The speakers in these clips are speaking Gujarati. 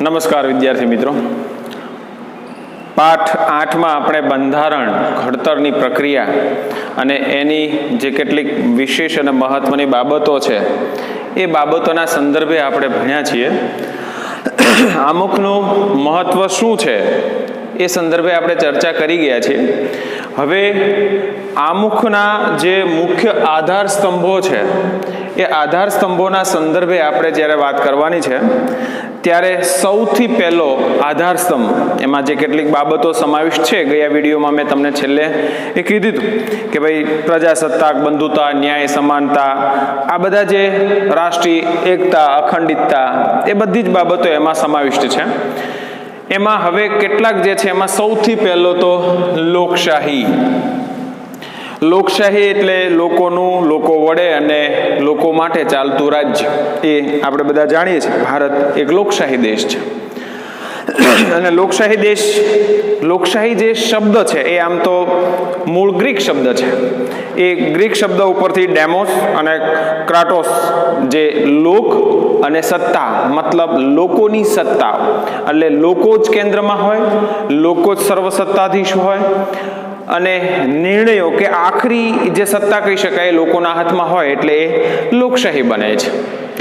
નમસ્કાર વિદ્યાર્થી મિત્રો, પાઠ 8માં આપણે બંધારણ ઘડતરની પ્રક્રિયા અને એની જે કેટલીક વિશેષ અને મહત્વની બાબતો છે એ બાબતોના સંદર્ભે આપણે ભણ્યા છીએ. આમુખનું મહત્વ શું છે એ સંદર્ભે આપણે ચર્ચા કરી ગયા છીએ. હવે આમુખના જે મુખ્ય આધાર સ્તંભો છે એ આધાર સ્તંભોના સંદર્ભે આપણે જ્યારે વાત કરવાની છે ત્યારે સૌથી પહેલો આધાર સ્તંભ, એમાં જે કેટલીક બાબતો સમાવિષ્ટ છે, ગયા વિડીયોમાં મેં તમને છેલ્લે એ કીધું હતું કે ભાઈ પ્રજાસત્તાક, બંધુતા, ન્યાય, સમાનતા, આ બધા જે રાષ્ટ્રીય એકતા, અખંડિતતા, એ બધી જ બાબતો એમાં સમાવિષ્ટ છે. એમાં હવે કેટલાક જે છે એમાં સૌથી પહેલો તો લોકશાહી. લોકશાહી એટલે લોકોનું, લોકો વડે અને લોકો માટે ચાલતું રાજ્ય. એ આપણે બધા જાણીએ છીએ, ભારત એક લોકશાહી દેશ છે. અને લોકશાહી દેશ, લોકશાહી જે શબ્દ છે એ આમ તો મૂળ ગ્રીક શબ્દ છે. એ ગ્રીક શબ્દ ઉપરથી ડેમોસ અને ક્રાટોસ, જે લોક અને સત્તા, મતલબ લોકોની સત્તા, એટલે લોકો જ કેન્દ્રમાં હોય, લોકો જ સર્વસત્તાધીશ હોય અને નિર્ણયો કે આખરી જે સત્તા કહી શકાય લોકોના હાથમાં હોય, એટલે એ લોકશાહી બને છે.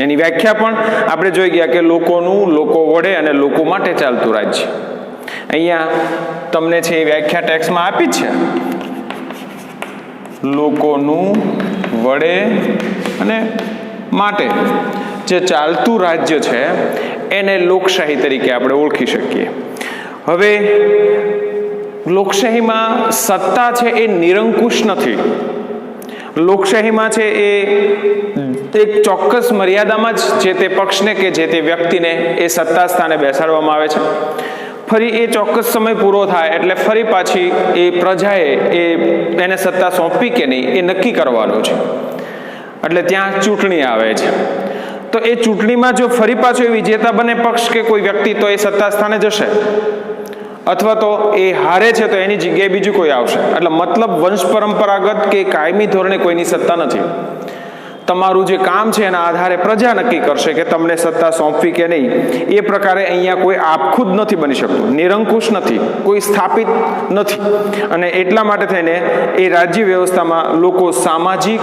એની વ્યાખ્યા પણ આપણે જોઈ ગયા કે લોકોનું, લોકો વડે અને લોકો માટે ચાલતું રાજ્ય. અહીંયા તમને છે એ વ્યાખ્યા ટેક્સ્ટમાં આપી જ છે. લોકોનું, વડે અને માટે જે ચાલતું રાજ્ય છે એને લોકશાહી તરીકે આપણે ઓળખી શકીએ. હવે લોકશાહીમાં સત્તા છે એ નિરંકુશ નથી. લોકશાહીમાં છે એ એક ચોક્કસ મર્યાદામાં જ જે તે પક્ષને કે જે તે વ્યક્તિને એ સત્તા સ્થાને બેસાડવામાં આવે છે. ફરી એ ચોક્કસ સમય પૂરો થાય એટલે ફરી પાછી એ પ્રજાએ એને સત્તા સોંપવી કે નહીં એ નક્કી કરવાનું છે. એટલે ત્યાં ચૂંટણી આવે છે. તો એ ચૂંટણીમાં જો ફરી પાછો એ વિજેતા બને પક્ષ કે કોઈ વ્યક્તિ, તો એ સત્તા સ્થાને જશે, અથવા તો એ હારે છે તો એની જગ્યાએ બીજું કોઈ આવશે. એટલે મતલબ વંશ પરંપરાગત કે કાયમી ધોરણે કોઈની સત્તા નથી. તમારું જે કામ છે એના આધારે પ્રજા નક્કી કરશે કે તમને સત્તા સોંપવી કે નહીં. એ પ્રકારે અહીંયા કોઈ આપખુદ નથી બની શકતું, નિરંકુશ નથી, કોઈ સ્થાપિત નથી. અને એટલા માટે થઈને એ રાજ્ય વ્યવસ્થામાં લોકો સામાજિક,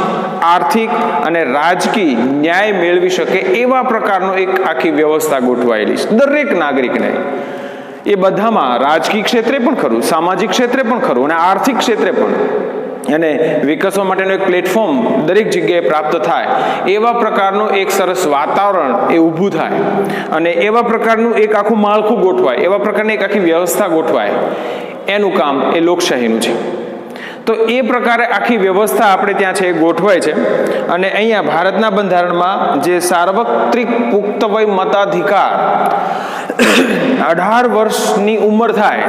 આર્થિક અને રાજકીય ન્યાય મેળવી શકે એવા પ્રકારનો એક આખી વ્યવસ્થા ગોઠવાયેલી છે દરેક નાગરિકને. એ બધામાં રાજકીય ક્ષેત્રે પણ ખરું, સામાજિક ક્ષેત્રે પણ ખરું અને આર્થિક ક્ષેત્રે પણ. અને વિકસવા માટેનું એક પ્લેટફોર્મ દરેક જગ્યાએ પ્રાપ્ત થાય એવા પ્રકારનું એક સરસ વાતાવરણ એ ઊભું થાય અને એવા પ્રકારનું એક આખું માળખું ગોઠવાય, એવા પ્રકારની એક આખી વ્યવસ્થા ગોઠવાય, એનું કામ એ લોકશાહીનું છે. તો એ પ્રકારે આખી વ્યવસ્થા આપણે ત્યાં છે એ ગોઠવાય છે. અને અહીંયા ભારતના બંધારણમાં જે સાર્વત્રિક પુખ્ત વય મતાધિકાર, 18 વર્ષની ઉંમર થાય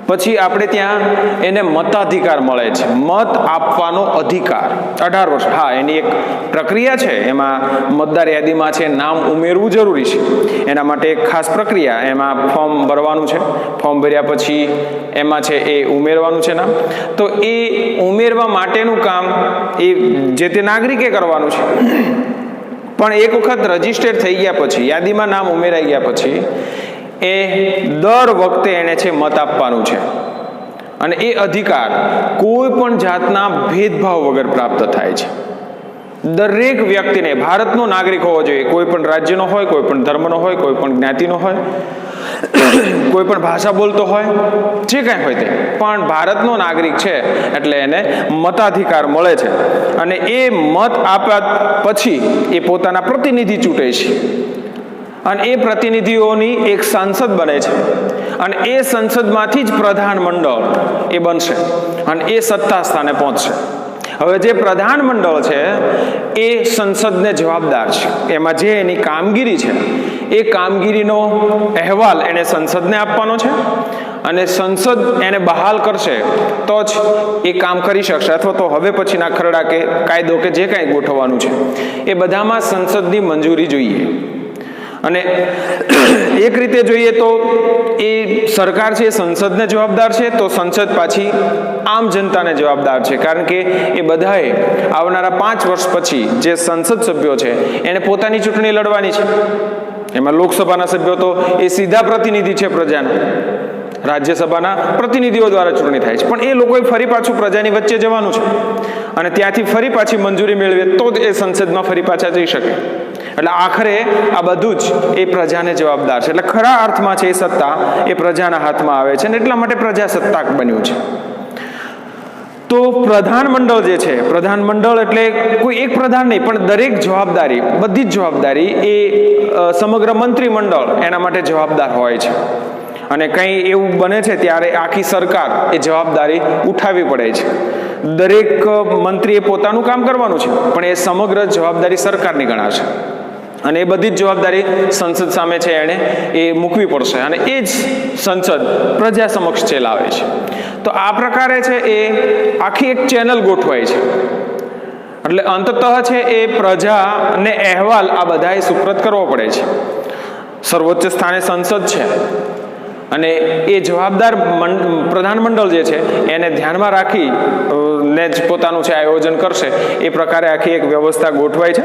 પછી આપણે ત્યાં એને મતાધિકાર મળે છે, મત આપવાનો અધિકાર. 18 વર્ષ, હા, એની એક પ્રક્રિયા છે. એમાં મતદાર યાદીમાં છે નામ ઉમેરવું જરૂરી છે. એના માટે એક ખાસ પ્રક્રિયા, એમાં ફોર્મ ભરવાનું છે. ફોર્મ ભર્યા પછી એમાં છે એ ઉમેરવાનું છે નામ. તો એ ઉમેરવા માટેનું કામ એ જે તે નાગરિકે કરવાનું છે. પણ એક વખત રજીસ્ટર થઈ ગયા પછી, યાદીમાં નામ ઉમેરાઈ ગયા પછી એ દર વખતે એને છે મત આપવાનું છે. અને એ અધિકાર કોઈ પણ જાતના ભેદભાવ વગર પ્રાપ્ત થાય છે. દરેક વ્યક્તિને ભારતનો નાગરિક હોવો જોઈએ. કોઈ પણ રાજ્યનો હોય, કોઈ પણ ધર્મનો હોય, કોઈ પણ જ્ઞાતિનો હોય, કોઈ પણ ભાષા બોલતો હોય, જે કાંઈ હોય તે, પણ ભારતનો નાગરિક છે એટલે એને મતાધિકાર મળે છે. અને એ મત આપ્યા પછી એ પોતાના પ્રતિનિધિ ચૂંટે છે અને એ પ્રતિનિધિઓની એક સંસદ બને છે. અને એ સંસદમાંથી જ પ્રધાનમંડળ એ બનશે અને એ સત્તા સ્થાને પહોંચશે. હવે જે પ્રધાનમંડળ છે એ સંસદને જવાબદાર છે. એમાં જે એની કામગીરી છે એ કામગીરીનો અહેવાલ એને સંસદને આપવાનો છે અને સંસદ એને બહાલ કરશે તો જ એ કામ કરી શકશે. અથવા તો હવે પછીના ખરડા કે કાયદો કે જે કાંઈ ગોઠવવાનું છે એ બધામાં સંસદની મંજૂરી જોઈએ. અને એક રીતે જોઈએ તો એ સરકાર છે સંસદને જવાબદાર છે, તો સંસદ પાછી આમ જનતાને જવાબદાર છે. કારણ કે એ બધાએ આવનારા 5 વર્ષ પછી જે સંસદ સભ્યો છે એને પોતાની ચૂંટણી લડવાની છે. એમાં લોકસભાના સભ્યો તો એ સીધા પ્રતિનિધિ છે પ્રજાના, રાજ્યસભાના પ્રતિનિધિઓ દ્વારા ચૂંટણી થાય છે, પણ એ લોકોએ ફરી પાછું પ્રજાની વચ્ચે જવાનું છે અને ત્યાંથી ફરી પાછી મંજૂરી મેળવે તો જ એ સંસદમાં ફરી પાછા જઈ શકે. એટલે આખરે આ બધું જ એ પ્રજાને જવાબદાર છે. એટલે ખરા અર્થમાં છે એ સત્તા એ પ્રજાના હાથમાં આવે છે અને એટલા માટે પ્રજાસત્તાક બન્યું છે. તો પ્રધાનમંડળ જે છે, પ્રધાનમંડળ એટલે કોઈ એક પ્રધાન નહીં, પણ દરેક જવાબદારી, બધી જ જવાબદારી એ સમગ્ર મંત્રીમંડળ એના માટે જવાબદાર હોય છે. અને કંઈ એવું બને છે ત્યારે આખી સરકાર એ જવાબદારી ઉઠાવવી પડે છે. દરેક મંત્રીએ પોતાનું કામ કરવાનું છે, પણ એ સમગ્ર જવાબદારી સરકારની ગણાશે અને એ બધી જ જવાબદારી સંસદ સામે છે એણે એ મૂકવી પડશે અને એ જ સંસદ પ્રજા સમક્ષ ચલાવે છે. તો આ પ્રકારે છે એ આખી એક ચેનલ ગોઠવાય છે. એટલે અંતતઃ છે એ પ્રજાને અહેવાલ આ બધાએ સુપ્રત કરવો પડે છે. સર્વોચ્ચ સ્થાને સંસદ છે અને એ જવાબદાર પ્રધાનમંડળ જે છે એને ધ્યાનમાં રાખી ને જ પોતાનું છે આયોજન કરશે. એ પ્રકારે આખી એક વ્યવસ્થા ગોઠવાય છે.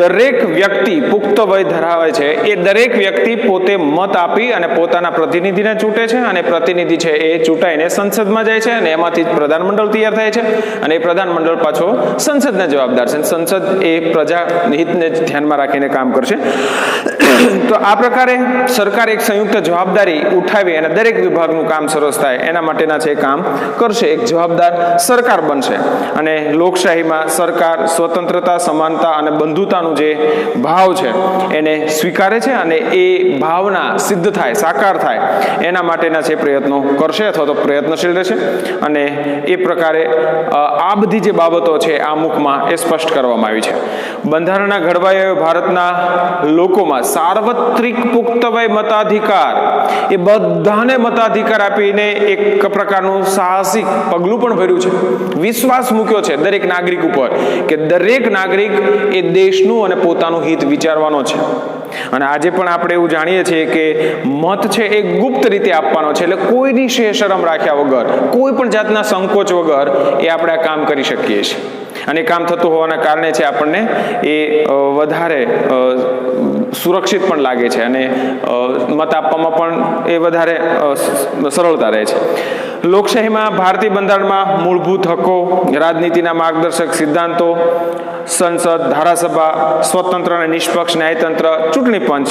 દરેક વ્યક્તિ પુખ્ત વય ધરાવે છે એ દરેક વ્યક્તિ પોતે મત આપી અને પોતાના પ્રતિનિધિને ચૂંટે છે અને પ્રતિનિધિ છે એ ચૂંટાઈને સંસદમાં જાય છે અને એમાંથી જ પ્રધાનમંડળ તૈયાર થાય છે અને એ પ્રધાનમંડળ પાછો સંસદને જવાબદાર છે. સંસદ એ પ્રજા હિતને જ ધ્યાનમાં રાખીને કામ કરશે. તો આ પ્રકારે સરકાર એક સંયુક્ત જવાબદારી ઉઠાવી અને દરેક વિભાગનું કામ સરસ થાય એના માટેના છે કામ કરશે. એક જવાબદાર સરકાર બનશે અને લોકશાહીમાં સરકાર સ્વતંત્રતા, સમાનતા અને બંધુતાનું જે ભાવ છે એને સ્વીકારે છે અને એ ભાવના સિદ્ધ થાય, સાકાર થાય એના માટેના છે પ્રયત્નો કરશે અથવા તો પ્રયત્નશીલ રહેશે. અને એ પ્રકારે આ બધી જે બાબતો છે આ મુખમાં એ સ્પષ્ટ કરવામાં આવી છે. બંધારણના ઘડવાએ ભારતના લોકોમાં સાર્વત્રિક પુખ્ત વય મતાધિકાર, એ બધાને મતાધિકાર આપીને એક પ્રકારનું સાહસિક પગલું પણ ભર્યું છે. વિશ્વાસ મૂક્યો છે દરેક નાગરિક ઉપર કે દરેક નાગરિક એ દેશનું અને પોતાનું હિત વિચારવાનો છે. અને આજે પણ આપણે એવું જાણીએ છીએ કે મત છે એ ગુપ્ત રીતે આપવાનો છે. એટલે કોઈની શરમ રાખ્યા વગર, કોઈ પણ જાતના સંકોચ વગર એ આપણે આ કામ કરી શકીએ છીએ. અને કામ થતું હોવાના કારણે છે આપણને એ વધારે સુરક્ષિત પણ લાગે છે અને મત આપવામાં પણ એ વધારે સરળતા રહે છે. લોકશાહીમાં ભારતીય બંધારણમાં મૂળભૂત હકો, રાજનીતિના માર્ગદર્શક સિદ્ધાંતો, સંસદ, ધારાસભા, સ્વતંત્ર અને નિષ્પક્ષ ન્યાયતંત્ર, ચૂંટણી પંચ,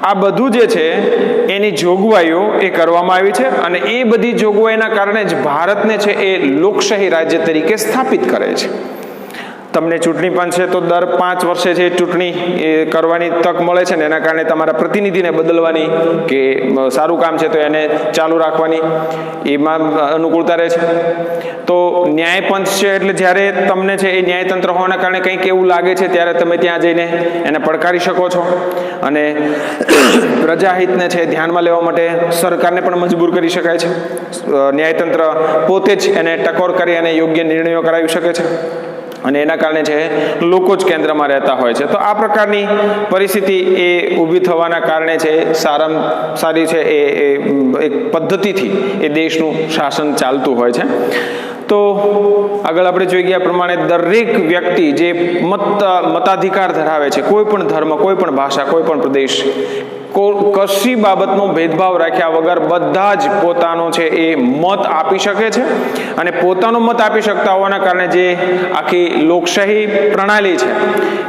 આ બધું જે છે એની જોગવાઈઓ એ કરવામાં આવી છે અને એ બધી જોગવાઈના કારણે જ ભારતને છે એ લોકશાહી રાજ્ય તરીકે સ્થાપિત કરે છે. તમને ચૂંટણી પંચ છે તો દર 5 વર્ષે છે ચૂંટણી કરવાની તક મળે છે ને એના કારણે તમારા પ્રતિનિધિને બદલવાની કે સારું કામ છે તો એને ચાલુ રાખવાની એમાં અનુકૂળતા રહે છે. તો ન્યાય પંચ છે એટલે જ્યારે તમને છે એ ન્યાયતંત્ર હોવાના કારણે કંઈક એવું લાગે છે ત્યારે તમે ત્યાં જઈને એને પડકારી શકો છો અને પ્રજાહિતને છે ધ્યાનમાં લેવા માટે સરકારને પણ મજબૂર કરી શકાય છે. ન્યાયતંત્ર પોતે જ એને ટકોર કરી અને યોગ્ય નિર્ણયો કરાવી શકે છે અને એના કારણે છે લોકો જ કેન્દ્રમાં રહેતા હોય છે. તો આ પ્રકારની પરિસ્થિતિ એ ઊભી થવાના કારણે છે સારામાં સારી છે એ એક પદ્ધતિથી એ દેશનું શાસન ચાલતું હોય છે. તો આગળ આપણે જોઈ ગયા પ્રમાણે દરેક વ્યક્તિ જે મતાધિકાર ધરાવે છે, કોઈ પણ ધર્મ, કોઈ પણ ભાષા, કોઈ પણ પ્રદેશ, કશી બાબતનો ભેદભાવ રાખ્યા વગર બધા જ પોતાનો છે એ મત આપી શકે છે અને પોતાનો મત આપી શકતા હોવાના કારણે જે આખી લોકશાહી પ્રણાલી છે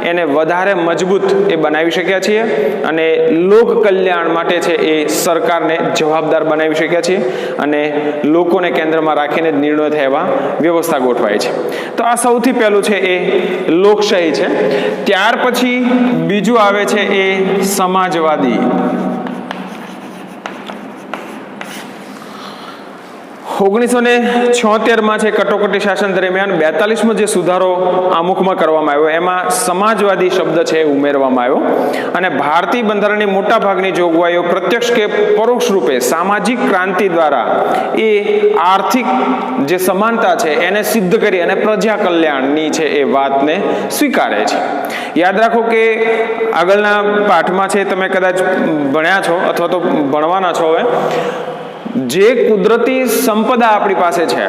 એને વધારે મજબૂત એ બનાવી શક્યા છીએ અને લોક કલ્યાણ માટે છે એ સરકારને જવાબદાર બનાવી શક્યા છીએ અને લોકોને કેન્દ્રમાં રાખીને જ નિર્ણય થાય એવા વ્યવસ્થા ગોઠવાય છે. તો આ સૌથી પહેલું છે એ લોકશાહી છે. ત્યાર પછી બીજું આવે છે એ સમાજવાદી. 1976માં છે કટોકટી શાસન દરમિયાન 42મો જે સુધારો આમુખમાં કરવામાં આવ્યો એમાં સમાજવાદી શબ્દ છે ઉમેરવામાં આવ્યો અને ભારતીય બંધારણની મોટા ભાગની જોગવાઈઓ પ્રત્યક્ષ કે પરોક્ષ રૂપે સામાજિક ક્રાંતિ દ્વારા એ આર્થિક જે સમાનતા છે એને સિદ્ધ કરી અને પ્રજા કલ્યાણની છે એ વાતને સ્વીકારે છે. યાદ રાખો કે આગળના પાઠમાં છે તમે કદાચ ભણ્યા છો અથવા તો ભણવાના છો હવે. જે કુદરતી સંપદા આપણી પાસે છે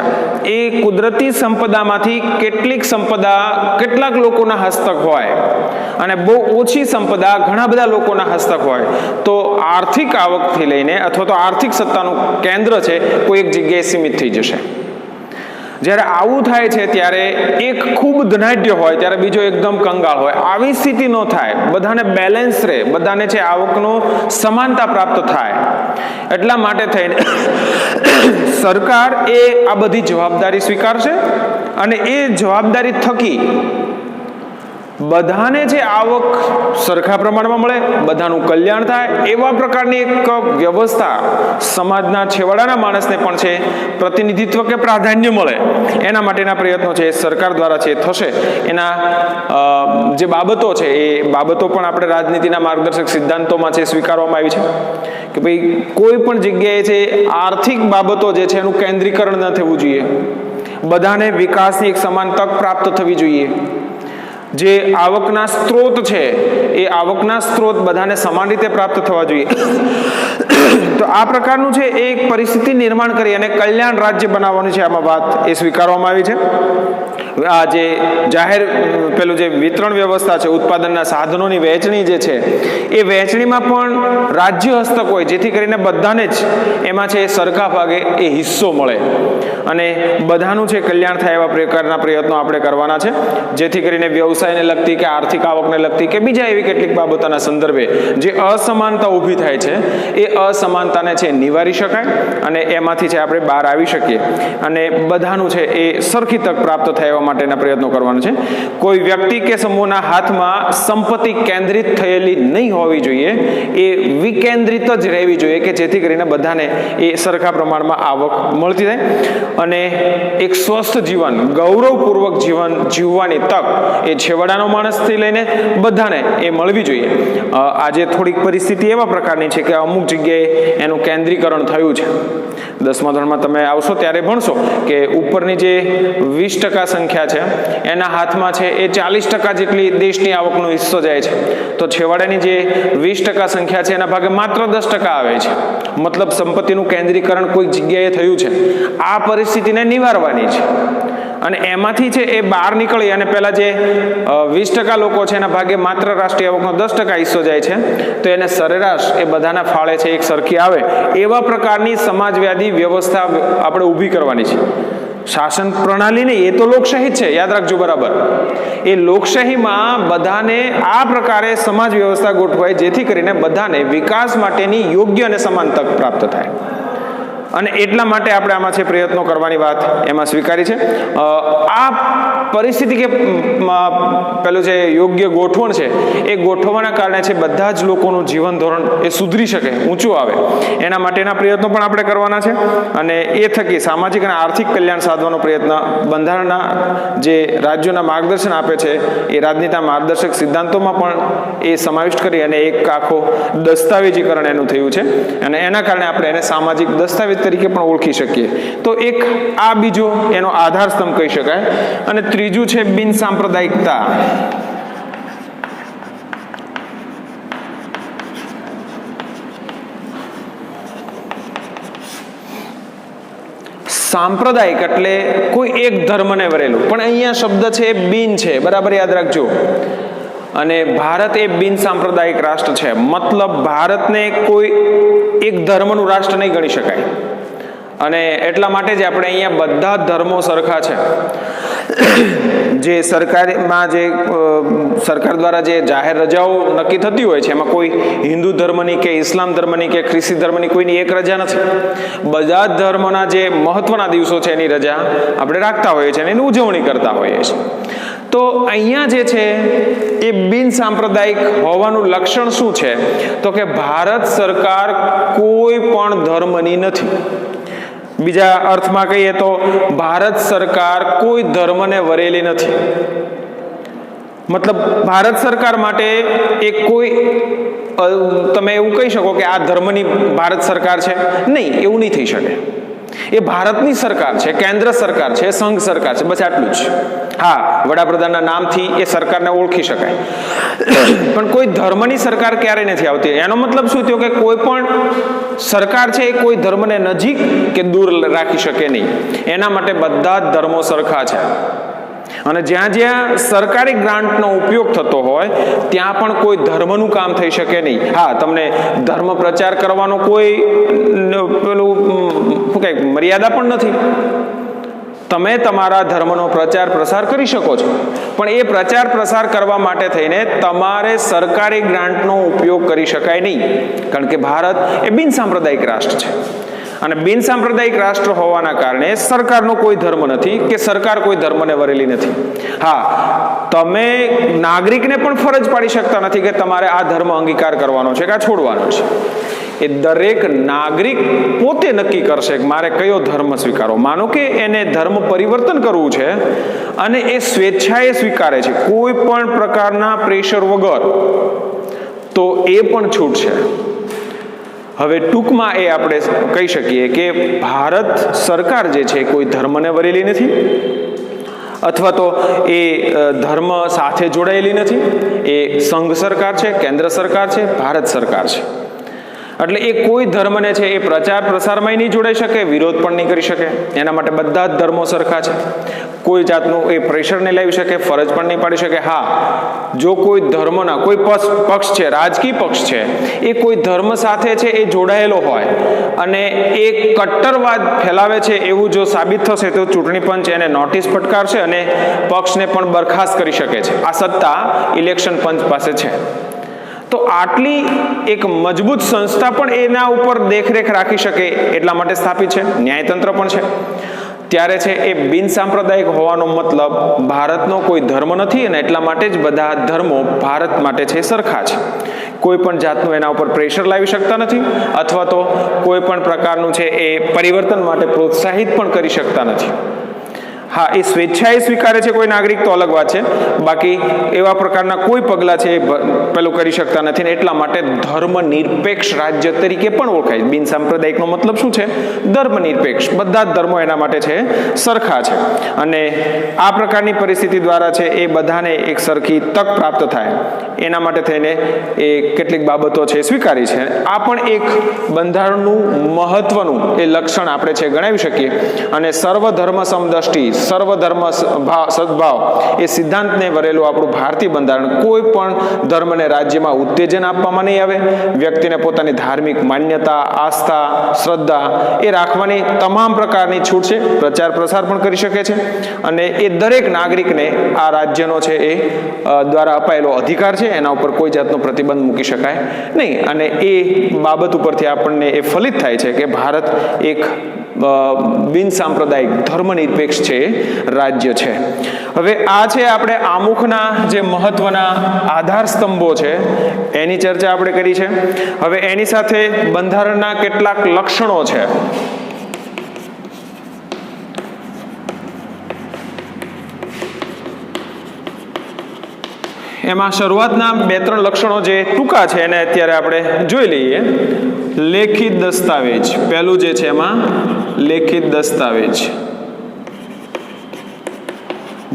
એ કુદરતી સંપદામાંથી કેટલાક લોકોના હસ્તક હોય અને બહુ ઓછી સંપદા ઘણા બધા લોકોના હસ્તક હોય તો આર્થિક આવકથી લઈને અથવા તો આર્થિક સત્તાનું કેન્દ્ર છે કોઈ એક જગ્યાએ સીમિત થઈ જશે. જ્યારે આવું થાય છે ત્યારે એક ખૂબ ધનાઢ્ય હોય ત્યારે બીજો એકદમ કંગાળ હોય. આવી સ્થિતિ ન થાય, બધાને બેલેન્સ રહે, બધાને છે આવકનો સમાનતા પ્રાપ્ત થાય. એટલા માટે થઈને સરકાર એ આ બધી જવાબદારી સ્વીકારશે અને એ જવાબદારી થકી બધાને જે આવક સરખા પ્રમાણમાં મળે, બધાનું કલ્યાણ થાય એવા પ્રકારની એક વ્યવસ્થા સમાજના છેવાડાના માણસને પણ છે પ્રતિનિધિત્વ કે પ્રાધાન્ય મળે એના માટેના પ્રયત્નો છે સરકાર દ્વારા છે થશે. એના જે બાબતો છે એ બાબતો પણ આપણે રાજનીતિના માર્ગદર્શક સિદ્ધાંતોમાં છે સ્વીકારવામાં આવી છે કે ભાઈ કોઈ પણ જગ્યાએ છે આર્થિક બાબતો જે છે એનું કેન્દ્રીકરણ ન થવું જોઈએ, બધાને વિકાસની એક સમાન તક પ્રાપ્ત થવી જોઈએ. જે આવકના સ્ત્રોત છે એ આવકના સ્ત્રોત બધાને સમાન રીતે પ્રાપ્ત થવા જોઈએ. તો આ પ્રકારનું છે એક પરિસ્થિતિ નિર્માણ કરી અને કલ્યાણ રાજ્ય બનાવવાની છે આમાં વાત એ સ્વીકારવામાં આવી છે. આ જે જાહેર પેલું જે વિતરણ વ્યવસ્થા છે, ઉત્પાદનના સાધનોની વહેંચણી જે છે એ વહેંચણીમાં પણ રાજ્ય હસ્તક હોય જેથી કરીને બધાને જ એમાં છે સરખા ભાગે એ હિસ્સો મળે અને બધાનું છે કલ્યાણ થાય એવા પ્રકારના પ્રયત્નો આપણે કરવાના છે જેથી કરીને વ્યવસાયને લગતી કે આર્થિક આવકને લગતી કે બીજા એવી કેટલીક બાબતોના સંદર્ભે જે અસમાનતા ઊભી થાય છે એ અસમાનતાને છે નિવારી શકાય અને એમાંથી છે આપણે બહાર આવી શકીએ અને બધાનું છે એ સરખી તક પ્રાપ્ત થાય એવા માટેના પ્રયત્નો કરવાના છે. કોઈ વ્યક્તિ કે સમૂહના હાથમાં સંપત્તિ કેન્દ્રિત થયેલી નહીં હોવી જોઈએ, એ વિકેન્દ્રિત જ રહેવી જોઈએ કે જેથી કરીને બધાને એ સરખા પ્રમાણમાં આવક મળતી થાય અને એક સ્વસ્થ જીવન, ગૌરવપૂર્વક જીવન જીવવાની તક એ છેવાડાનો માણસથી લઈને બધાને એ મળવી જોઈએ. આજે થોડીક પરિસ્થિતિ એવા પ્રકારની છે કે અમુક જગ્યાએ એનું કેન્દ્રીકરણ થયું છે. 10મા ધોરણમાં તમે આવશો ત્યારે ભણશો કે ઉપરની જે 20% સંખ્યા છે એના હાથમાં છે એ 40% જેટલી દેશની આવકનો હિસ્સો જાય છે, તો છેવાડાની જે 20% સંખ્યા છે એના ભાગે માત્ર 10% આવે છે. મતલબ સંપત્તિનું કેન્દ્રીકરણ કોઈ જગ્યાએ થયું છે. આ પરિસ્થિતિને નિવારવાની છે અને એમાંથી છે એ બહાર નીકળી અને પહેલા જે 20% લોકો છે એના ભાગે માત્ર રાષ્ટ્રીય આવકનો 10% હિસ્સો જાય છે, તો એને સરેરાશ એ બધાના ફાળે છે એક સરખી આવે એવા પ્રકારની સમાજવાદી વ્યવસ્થા આપણે ઊભી કરવાની છે. શાસન પ્રણાલી નહીં, એ તો લોકશાહી જ છે, યાદ રાખજો બરાબર. એ લોકશાહીમાં બધાને આ પ્રકારે સમાજ વ્યવસ્થા ગોઠવાય જેથી કરીને બધાને વિકાસ માટેની યોગ્ય અને સમાન તક પ્રાપ્ત થાય અને એટલા માટે આપણે આમાં છે પ્રયત્નો કરવાની વાત એમાં સ્વીકારી છે. આ પરિસ્થિતિ કે પેલું જે યોગ્ય ગોઠવણ છે એ ગોઠવવાના કારણે છે બધા જ લોકોનું જીવન ધોરણ એ સુધરી શકે, ઊંચું આવે એના માટેના પ્રયત્નો પણ આપણે કરવાના છે અને એ થકી સામાજિક અને આર્થિક કલ્યાણ સાધવાનો પ્રયત્ન બંધારણના જે રાજ્યોના માર્ગદર્શન આપે છે એ રાજનીતિના માર્ગદર્શક સિદ્ધાંતોમાં પણ એ સમાવિષ્ટ કરી અને એક આખો દસ્તાવેજીકરણ એનું થયું છે અને એના કારણે આપણે એને સામાજિક દસ્તાવેજ તરીકે પણ ઓળખી શકીએ. તો એક આ બીજો એનો આધાર સ્તંભ કહી શકાય. અને ત્રીજું છે બિન સાંપ્રદાયિકતા. સાંપ્રદાયિક એટલે કોઈ એક ધર્મને વરેલું, પણ અહીંયા શબ્દ છે બિન છે, બરાબર યાદ રાખજો. અને ભારત એ બિન સાંપ્રદાયિક રાષ્ટ્ર છે, મતલબ ભારતને કોઈ એક ધર્મનું રાષ્ટ્ર નહીં ગણી શકાય અને એટલા માટે જ આપણે અહીંયા બધા ધર્મો સરખા છે. જે સરકારમાં જે સરકાર દ્વારા જે જાહેર રજાઓ નક્કી થતી હોય છે એમાં કોઈ હિન્દુ ધર્મની કે ઇસ્લામ ધર્મની કે ખ્રિસ્તી ધર્મની કોઈની એક રજા નથી. બધા જ ધર્મોના જે મહત્વના દિવસો છે એની રજા આપણે રાખતા હોઈએ છીએ અને એની ઉજવણી કરતા હોઈએ છીએ. તો અહીંયા જે છે એ બિન સાંપ્રદાયિક હોવાનું લક્ષણ શું છે તો કે ભારત સરકાર કોઈ પણ ધર્મની નથી. બીજા અર્થમાં કહીએ તો ભારત સરકાર કોઈ ધર્મને વરેલી નથી. મતલબ ભારત સરકાર માટે એ કોઈ તમે એવું કહી શકો કે આ ધર્મની ભારત સરકાર છે, નહીં, એવું નહીં થઈ શકે. એ ભારતની સરકાર છે, કેન્દ્ર સરકાર છે, સંઘ સરકાર છે, બસ આટલું જ. હા, વડાપ્રધાનના નામથી એ સરકારને ઓળખી શકાય પણ કોઈ ધર્મની સરકાર ક્યારેય નથી આવતી. એનો મતલબ શું થયો કે કોઈ પણ સરકાર છે એ કોઈ ધર્મને નજીક કે દૂર રાખી શકે નહીં. એના માટે બધા જ ધર્મો સરખા છે. અને જ્યાં જ્યાં સરકારી ગ્રાન્ટનો ઉપયોગ થતો હોય ત્યાં પણ કોઈ ધર્મનું કામ થઈ શકે નહીં. હા, તમને ધર્મ પ્રચાર કરવાનો કોઈ પેલું શું કહે મર્યાદા પણ નથી. તમે તમારા ધર્મનો પ્રચાર પ્રસાર કરી શકો છો, પણ એ પ્રચાર પ્રસાર કરવા માટે થઈને તમારે સરકારી ગ્રાન્ટનો ઉપયોગ કરી શકાય નહીં. કારણ કે ભારત એ બિન સાંપ્રદાયિક રાષ્ટ્ર છે અને બિન સાંપ્રદાયિક રાષ્ટ્ર હોવાના કારણે સરકારનો કોઈ ધર્મ નથી કે સરકાર કોઈ ધર્મને વરેલી નથી. હા, તમે નાગરિકને પણ ફરજ પાડી શકતા નથી કે તમારે આ ધર્મ અંગીકાર કરવાનો છે કે આ છોડવાનો છે. એ દરેક નાગરિક પોતે નક્કી કરશે કે મારે કયો ધર્મ સ્વીકારવો. માનો કે એને ધર્મ પરિવર્તન કરવું છે અને એ સ્વેચ્છાએ સ્વીકારે છે કોઈ પણ પ્રકારના પ્રેશર વગર, તો એ પણ છૂટ છે. હવે ટૂંકમાં એ આપણે કહી શકીએ કે ભારત સરકાર જે છે કોઈ ધર્મને વરેલી નથી અથવા તો એ ધર્મ સાથે જોડાયેલી નથી. એ સંઘ સરકાર છે, કેન્દ્ર સરકાર છે, ભારત સરકાર છે. એટલે એ કોઈ ધર્મને છે એ પ્રચાર પ્રસારમાં નહીં જોડાઈ શકે, વિરોધ પણ નહીં કરી શકે. એના માટે બધા જ ધર્મો સરખા છે. કોઈ જાતનું એ પ્રેશર નહીં લાવી શકે, ફરજ પણ નહીં પાડી શકે. હા, જો કોઈ ધર્મના કોઈ પક્ષ છે, રાજકીય પક્ષ છે, એ કોઈ ધર્મ સાથે છે એ જોડાયેલો હોય અને એ કટ્ટરવાદ ફેલાવે છે એવું જો સાબિત થશે તો ચૂંટણી પંચ એને નોટિસ ફટકારશે અને પક્ષને પણ બરખાસ્ત કરી શકે છે. આ સત્તા ઇલેક્શન પંચ પાસે છે. તો આટલી એક મજબૂત સંસ્થા પણ એના ઉપર દેખરેખ રાખી શકે એટલા માટે સ્થાપિત છે. ન્યાયતંત્ર પણ છે. ત્યારે છે એ બિન સાંપ્રદાયિક હોવાનો મતલબ ભારતનો કોઈ ધર્મ નથી અને એટલા માટે જ બધા ધર્મો ભારત માટે છે સરખા છે. કોઈ પણ જાતનું એના ઉપર પ્રેશર લાવી શકતા નથી અથવા તો કોઈ પણ પ્રકારનું છે એ પરિવર્તન માટે પ્રોત્સાહિત પણ કરી શકતા નથી. હા, એ સ્વેચ્છાએ સ્વીકારે છે કોઈ નાગરિક તો અલગ વાત છે, બાકી એવા પ્રકારના કોઈ પગલાં છે પેલું કરી શકતા નથી ને એટલા માટે ધર્મ નિરપેક્ષ રાજ્ય તરીકે પણ ઓળખાય. બિન સાંપ્રદાયિકનો મતલબ શું છે? ધર્મ નિરપેક્ષ. બધા જ ધર્મો એના માટે છે સરખા છે અને આ પ્રકારની પરિસ્થિતિ દ્વારા છે એ બધાને એક સરખી તક પ્રાપ્ત થાય એના માટે થઈને એ કેટલીક બાબતો છે સ્વીકારી છે. આ પણ એક બંધારણનું મહત્વનું એ લક્ષણ આપણે છે ગણાવી શકીએ અને સર્વધર્મ સમદષ્ટિ, સર્વધર્મ સદભાવ એ સિદ્ધાંતને વરેલું આપણું ભારતીય બંધારણ કોઈ પણ ધર્મને રાજ્યમાં ઉત્તેજન આપવામાં નહીં આવે. વ્યક્તિને પોતાની ધાર્મિક માન્યતા, આસ્થા, શ્રદ્ધા એ રાખવાની તમામ પ્રકારની છૂટ છે. પ્રચાર પ્રસાર પણ કરી શકે છે અને એ દરેક નાગરિકને આ રાજ્યનો છે એ દ્વારા અપાયેલો અધિકાર છે. એના ઉપર કોઈ જાતનો પ્રતિબંધ મૂકી શકાય નહીં અને એ બાબત ઉપરથી આપણને એ ફલિત થાય છે કે ભારત એક બિન સાંપ્રદાયિક ધર્મનિરપેક્ષ છે રાજ્ય છે. હવે આ છે આપણે આમુખના જે મહત્વના આધાર સ્તંભો છે એની ચર્ચા આપણે કરી છે. હવે એની સાથે બંધારણના કેટલાક લક્ષણો છે. એમાં શરૂઆતના 2-3 લક્ષણો જે ટૂંકા છે એને અત્યારે આપણે જોઈ લઈએ. લેખિત દસ્તાવેજ પહેલું જે છે એમાં લેખિત દસ્તાવેજ.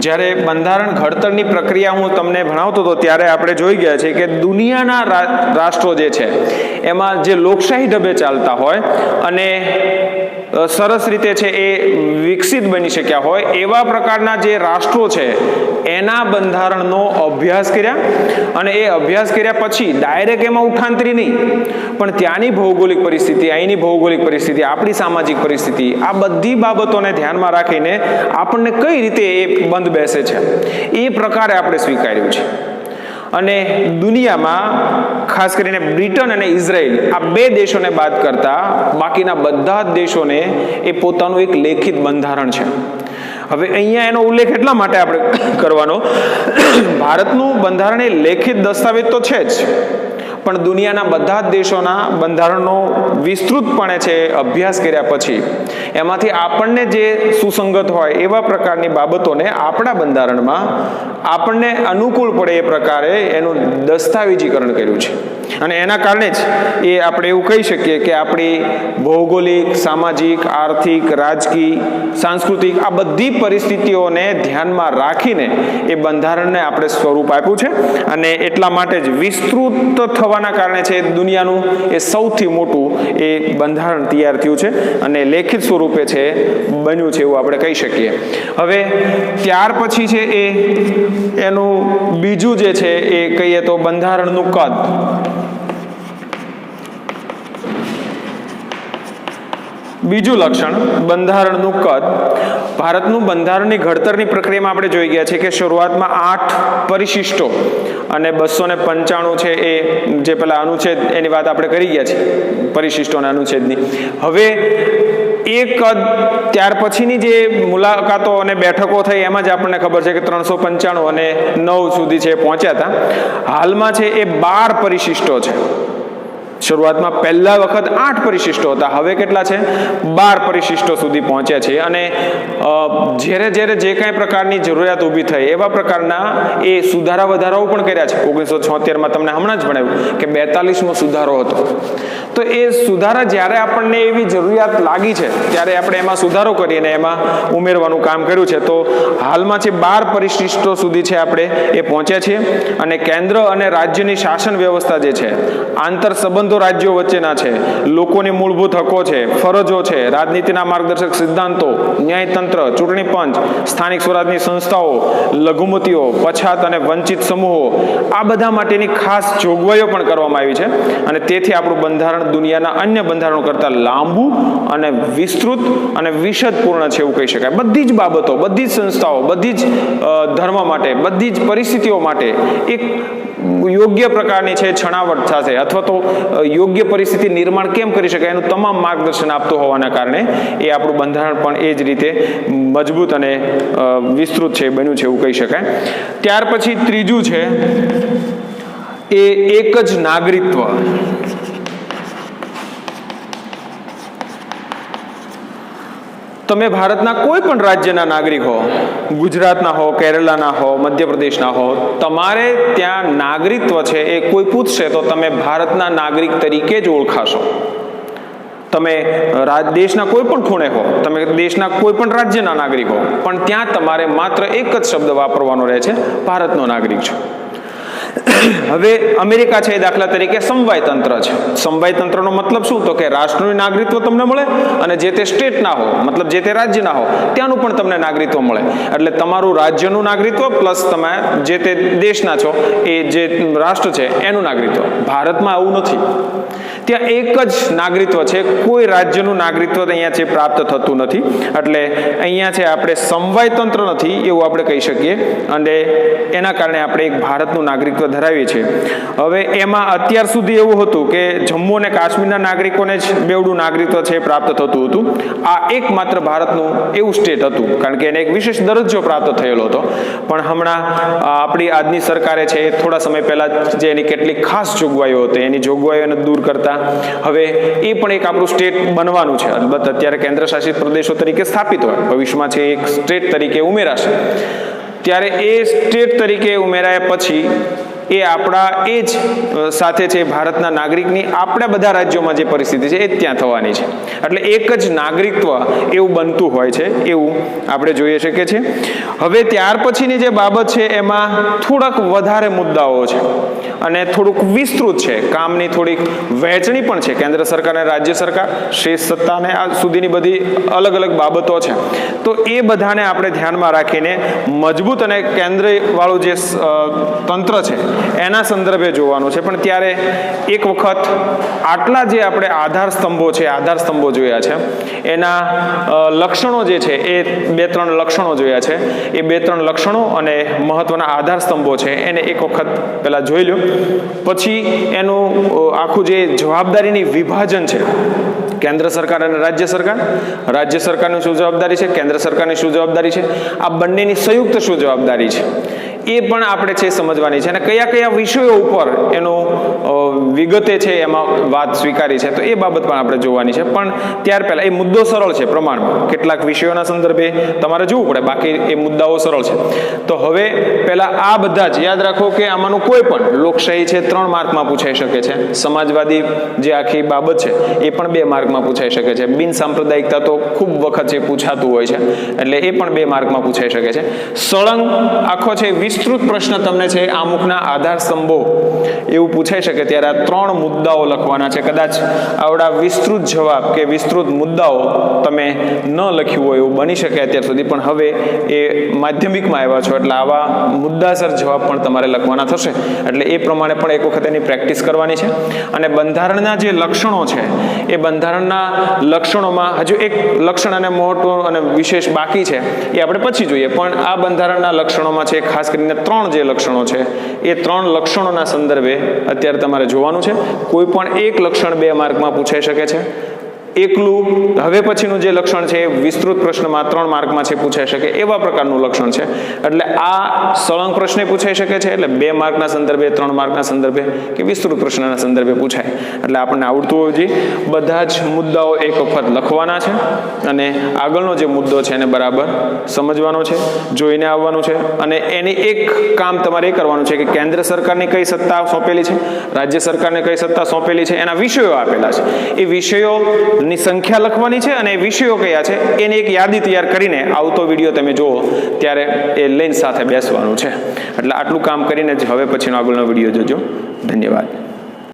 જ્યારે બંધારણ ઘડતરની પ્રક્રિયા હું તમને ભણાવતો હતો ત્યારે આપણે જોઈ ગયા છે કે દુનિયાના રાષ્ટ્રો જે છે એમાં જે લોકશાહી ઢબે ચાલતા હોય અને સરસ રીતે છે એ વિકસિત બની શક્યા હોય એવા પ્રકારના જે રાષ્ટ્રો છે એના બંધારણનો અભ્યાસ કર્યા અને એ અભ્યાસ કર્યા પછી ડાયરેક્ટ એમાં ઉઠાંતરી નહીં પણ ત્યાંની ભૌગોલિક પરિસ્થિતિ, અહીંની ભૌગોલિક પરિસ્થિતિ, આપણી સામાજિક પરિસ્થિતિ, આ બધી બાબતોને ધ્યાનમાં રાખીને આપણને કઈ રીતે એ બંધ બેસે છે એ પ્રકારે આપણે સ્વીકાર્યું છે. અને દુનિયામાં ખાસ કરીને બ્રિટન અને ઇઝરાયલ આ 2 દેશોને બાદ કરતા બાકીના બધા જ દેશોને એ પોતાનું એક લેખિત બંધારણ છે. હવે અહીંયા એનો ઉલ્લેખ એટલા માટે આપણે કરવાનો, ભારતનું બંધારણ એ લેખિત દસ્તાવેજ તો છે જ પણ દુનિયાના બધા જ દેશોના બંધારણનો વિસ્તૃતપણે છે અભ્યાસ કર્યા પછી એમાંથી આપણને જે સુસંગત હોય એવા પ્રકારની બાબતોને આપણા બંધારણમાં આપણને અનુકૂળ પડે એ પ્રકારે એનું દસ્તાવેજીકરણ કર્યું છે. અને એના કારણે જ એ આપણે એવું કહી શકીએ કે આપણી ભૌગોલિક, સામાજિક, આર્થિક, રાજકીય, સાંસ્કૃતિક આ બધી પરિસ્થિતિઓને ધ્યાનમાં રાખીને એ બંધારણને આપણે સ્વરૂપ આપ્યું છે અને એટલા માટે જ વિસ્તૃત થવા હોવાના કારણે છે દુનિયાનું એ સૌથી મોટું એ બંધારણ તૈયાર થયું છે અને લેખિત સ્વરૂપે છે બન્યું છે એવું આપણે કહી શકીએ. હવે ત્યાર પછી છે એનું બીજું જે છે એ કહીએ તો બંધારણનું કદ. બીજું લક્ષણ બંધારણનું કદ. ભારતનું બંધારણની ઘડતરની પ્રક્રિયામાં આપણે જોઈ ગયા છે કે શરૂઆતમાં 8 પરિશિષ્ટો અને 295 છે એ જે પેલા અનુચ્છેદ એની વાત આપણે કરી ગયા છે, પરિશિષ્ટો અને અનુચ્છેદની. હવે એ કદ ત્યાર પછીની જે મુલાકાતો અને બેઠકો થઈ એમાં જ આપણને ખબર છે કે 395 અને 9 સુધી છે પહોંચ્યા હતા. હાલમાં છે એ 12 પરિશિષ્ટો છે. શરૂઆતમાં પહેલા વખત 8 પરિશિષ્ટો હતા, હવે કેટલા છે? 12 પરિશિષ્ટો સુધી પહોંચ્યા છે. અને જ્યારે જે કાંઈ પ્રકારની જરૂરિયાત ઊભી થઈ એવા પ્રકારના એ સુધારા વધારાઓ પણ કર્યા છે. 1976માં તમને હમણાં જ ભણાવ્યું કે 42મો સુધારો હતો. તો એ સુધારા જ્યારે આપણને એવી જરૂરિયાત લાગી છે ત્યારે આપણે એમાં સુધારો કરીને એમાં ઉમેરવાનું કામ કર્યું છે. તો હાલમાં છે 12 પરિશિષ્ટો સુધી છે આપણે એ પહોંચ્યા છીએ. અને કેન્દ્ર અને રાજ્યની શાસન વ્યવસ્થા જે છે, આંતર સંબંધો રાજ્યો વચ્ચેના છે, લોકોની મૂળભૂત હકો છે, ફરજો છે, રાજનીતિના માર્ગદર્શક સિદ્ધાંતો, ન્યાયતંત્ર, ચૂંટણી પંચ, સ્થાનિક સ્વરાજની સંસ્થાઓ, લઘુમતીઓ, પછાત અને વંચિત સમૂહો, આ બધા માટેની ખાસ જોગવાઈઓ પણ કરવામાં આવી છે. અને તેથી આપણું બંધારણ દુનિયાના અન્ય બંધારણો કરતાં લાંબુ અને વિસ્તૃત અને વિશદપૂર્ણ છે એવું કહી શકાય. બધી જ બાબતો, બધી જ સંસ્થાઓ, બધી જ ધર્મ માટે, બધી જ પરિસ્થિતિઓ માટે એક યોગ્ય પ્રકારની છે છણાવટ થશે અથવા તો યોગ્ય પરિસ્થિતિ નિર્માણ કેમ કરી શકાય એનું તમામ માર્ગદર્શન આપતું હોવાના કારણે એ આપણું બંધારણ પણ એ જ રીતે મજબૂત અને વિસ્તૃત છે બન્યું છે એવું કહી શકાય. ત્યાર પછી ત્રીજું છે એ એક જ નાગરિકત્વ. તમે ભારતના કોઈ પણ રાજ્યના નાગરિક હો, ગુજરાતના હો, કેરળના હો, મધ્યપ્રદેશના હો, તમારે ત્યાં નાગરિકત્વ છે એ કોઈ પૂછશે તો તમે ભારતના નાગરિક તરીકે જ ઓળખાશો. તમે દેશના કોઈ પણ ખૂણે હો, તમે દેશના કોઈ પણ રાજ્યના નાગરિક હો, પણ ત્યાં તમારે માત્ર એક જ શબ્દ વાપરવાનો રહે છે, ભારતનો નાગરિક છે. હવે અમેરિકા છે દાખલા તરીકે સમવાય તંત્ર છે. સમવાય તંત્રનો મતલબ શું? તો કે રાષ્ટ્રનું નાગરિકત્વ તમને મળે અને જે તે સ્ટેટના હો, મતલબ જે તે રાજ્યના હો ત્યાંનું પણ તમને નાગરિકત્વ મળે. એટલે તમારું રાજ્યનું નાગરિકત્વ પ્લસ તમે જે તે દેશના છો એ જે રાષ્ટ્ર છે એનું નાગરિકત્વ. ભારતમાં આવું નથી. ત્યાં એક જ નાગરિકત્વ છે, કોઈ રાજ્યનું નાગરિકત્વ અહીંયા છે પ્રાપ્ત થતું નથી. એટલે અહીંયા છે આપણે સમવાય તંત્ર નથી એવું આપણે કહી શકીએ અને એના કારણે આપણે એક ભારતનું નાગરિકત્વ ધરાવીએ છીએ. હવે એમાં અત્યાર સુધી એવું હતું કે જમ્મુ અને કાશ્મીરના નાગરિકોને જ બેવડું નાગરિકત્વ છે પ્રાપ્ત થતું હતું. આ એકમાત્ર ભારતનું એવું સ્ટેટ હતું કારણ કે એને એક વિશેષ દરજ્જો પ્રાપ્ત થયેલો હતો. પણ હમણાં આપણી આજની સરકારે છે થોડા સમય પહેલા જે એની કેટલીક ખાસ જોગવાઈઓ હતી એની જોગવાઈઓને દૂર કરતા હવે એ પણ એક આપણું સ્ટેટ બનવાનું છે. અલબત્ત અત્યારે કેન્દ્ર શાસિત પ્રદેશો તરીકે સ્થાપિત હોય, ભવિષ્યમાં છે એક સ્ટેટ તરીકે ઉમેરાશે. ત્યારે એ સ્ટેટ તરીકે ઉમેરાયા પછી એ આપણા એ જ સાથે છે ભારતના નાગરિકની આપણા બધા રાજ્યોમાં જે પરિસ્થિતિ છે એ જ ત્યાં થવાની છે. એટલે એક જ નાગરિકત્વ એવું બનતું હોય છે એવું આપણે જોઈએ શકીએ છીએ. હવે ત્યાર પછીની જે બાબત છે એમાં થોડાક વધારે મુદ્દાઓ છે અને થોડુંક વિસ્તૃત છે, કામની થોડીક વહેંચણી પણ છે. કેન્દ્ર સરકાર અને રાજ્ય સરકાર, શેષ સત્તાને આ સુધીની બધી અલગ અલગ બાબતો છે. તો એ બધાને આપણે ધ્યાનમાં રાખીને મજબૂત અને કેન્દ્રવાળું જે તંત્ર છે એના સંદર્ભે જોવાનું છે. પણ ત્યારે એક વખત આટલા જે આપણે આધાર સ્તંભો જોયા છે એના લક્ષણો જે છે એ 2-3 લક્ષણો જોયા છે. એ 2-3 લક્ષણો અને મહત્વના આધાર સ્તંભો છે એને એક વખત પહેલા જોઈ લો. પછી એનું આખું જે જવાબદારીની વિભાજન છે, કેન્દ્ર સરકાર અને રાજ્ય સરકારની શું જવાબદારી છે, કેન્દ્ર સરકારની શું જવાબદારી છે, આ બંનેની સંયુક્ત શું જવાબદારી છે એ પણ આપણે છે સમજવાની છે. અને કયા કયા વિષયો ઉપર એનું વિગતે છે એમાં વાત સ્વીકારી છે તો એ બાબત પણ આપણે જોવાની છે. પણ ત્યાર પહેલા એ મુદ્દો સરળ છે પ્રમાણમાં, કેટલાક વિષયોના સંદર્ભે તમારે જોવું પડે, બાકી એ મુદ્દાઓ સરળ છે. તો હવે પહેલા આ બધા જ યાદ રાખો કે આમાંનું કોઈ પણ લોકશાહી છે 3 માર્કમાં પૂછાઈ શકે છે, સમાજવાદી જે આખી બાબત છે એ પણ 2 માર્કમાં પૂછાઈ શકે છે, બિન સાંપ્રદાયિકતા તો ખૂબ વખત છે પૂછાતું હોય છે એટલે એ પણ 2 માર્કમાં પૂછાઈ શકે છે. સળંગ આખો છે વિસ્તૃત પ્રશ્ન તમને છે આમુખના આધાર સ્તંભો એવું પૂછાઈ શકે શકે ત્યારે આ 3 મુદ્દાઓ લખવાના છે. કદાચ આવડા વિસ્તૃત જવાબ કે વિસ્તૃત મુદ્દાઓ તમે ન લખ્યું હોય એવું બની શકે અત્યાર સુધી, પણ હવે એ માધ્યમિકમાં આવ્યા છો એટલે આવા મુદ્દાસર જવાબ પણ તમારે લખવાના થશે. એટલે એ પ્રમાણે પણ એક વખત એની પ્રેક્ટિસ કરવાની છે. અને બંધારણના જે લક્ષણો છે એ બંધારણના લક્ષણોમાં હજુ એક લક્ષણ અને મોટું અને વિશેષ બાકી છે, એ આપણે પછી જોઈએ. પણ આ બંધારણના લક્ષણોમાં છે ખાસ કરીને 3 જે લક્ષણો છે એ 3 લક્ષણોના સંદર્ભે અત્યારે તમારે જોવાનું છે. કોઈ પણ એક લક્ષણ 2 માર્કમાં પૂછાઈ શકે છે. એકલું હવે પછીનું જે લક્ષણ છે એ વિસ્તૃત પ્રશ્નમાં 3 માર્કમાં છે પૂછાઈ શકે એવા પ્રકારનું લક્ષણ છે. એટલે આ સળંગ પ્રશ્ન પૂછાઈ શકે છે, એટલે 2 માર્કના સંદર્ભે, 3 માર્કના સંદર્ભે કે વિસ્તૃત પ્રશ્નના સંદર્ભે પૂછાય. એટલે આપણને આવડતું હોવું જોઈએ. બધા જ મુદ્દાઓ એક વખત લખવાના છે અને આગળનો જે મુદ્દો છે એને બરાબર સમજવાનો છે, જોઈને આવવાનું છે. અને એની એક કામ તમારે એ કરવાનું છે કે કેન્દ્ર સરકારની કઈ સત્તા સોંપેલી છે, રાજ્ય સરકારને કઈ સત્તા સોંપેલી છે, એના વિષયો આપેલા છે. એ વિષયો ની સંખ્યા લખવાની છે અને વિષયો કયા છે એની એક યાદી તૈયાર કરીને આવતો વિડીયો તમે જુઓ ત્યારે એ લઈને સાથે બેસવાનું છે. એટલે આટલું કામ કરીને જ હવે પછીનો આગળનો વિડીયો જોજો. ધન્યવાદ.